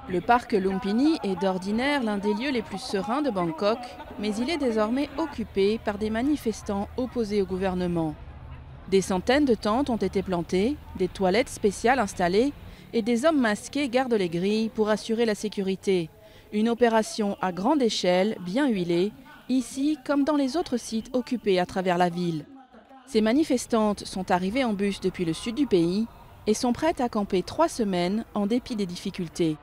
Le parc Lumpini est d'ordinaire l'un des lieux les plus sereins de Bangkok, mais il est désormais occupé par des manifestants opposés au gouvernement. Des centaines de tentes ont été plantées, des toilettes spéciales installées et des hommes masqués gardent les grilles pour assurer la sécurité. Une opération à grande échelle, bien huilée, ici comme dans les autres sites occupés à travers la ville. Ces manifestantes sont arrivées en bus depuis le sud du pays et sont prêtes à camper 3 semaines en dépit des difficultés.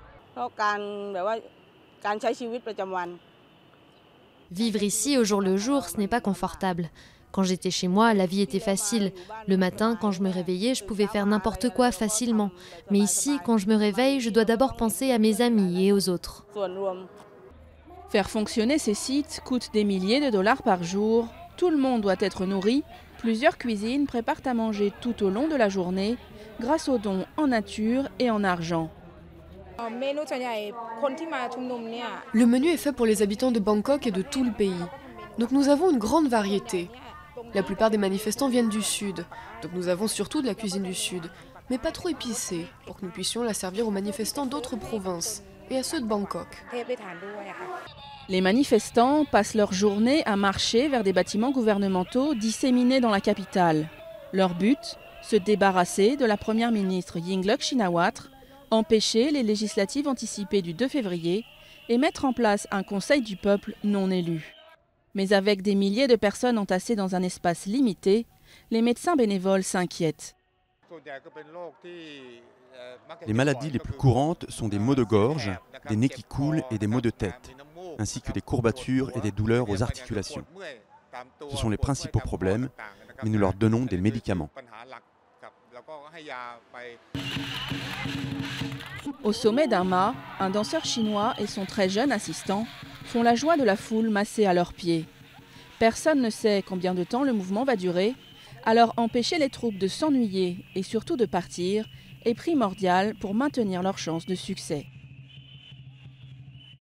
Vivre ici au jour le jour, ce n'est pas confortable. Quand j'étais chez moi, la vie était facile. Le matin, quand je me réveillais, je pouvais faire n'importe quoi facilement. Mais ici, quand je me réveille, je dois d'abord penser à mes amis et aux autres. Faire fonctionner ces sites coûte des milliers de dollars par jour. Tout le monde doit être nourri. Plusieurs cuisines préparent à manger tout au long de la journée grâce aux dons en nature et en argent. Le menu est fait pour les habitants de Bangkok et de tout le pays. Donc nous avons une grande variété. La plupart des manifestants viennent du sud, donc nous avons surtout de la cuisine du sud, mais pas trop épicée, pour que nous puissions la servir aux manifestants d'autres provinces et à ceux de Bangkok. Les manifestants passent leur journée à marcher vers des bâtiments gouvernementaux disséminés dans la capitale. Leur but, se débarrasser de la première ministre Yingluck Shinawatra, empêcher les législatives anticipées du 2 février et mettre en place un conseil du peuple non élu. Mais avec des milliers de personnes entassées dans un espace limité, les médecins bénévoles s'inquiètent. Les maladies les plus courantes sont des maux de gorge, des nez qui coulent et des maux de tête, ainsi que des courbatures et des douleurs aux articulations. Ce sont les principaux problèmes, mais nous leur donnons des médicaments. Au sommet d'un mât, un danseur chinois et son très jeune assistant font la joie de la foule massée à leurs pieds. Personne ne sait combien de temps le mouvement va durer, alors empêcher les troupes de s'ennuyer et surtout de partir est primordial pour maintenir leurs chances de succès.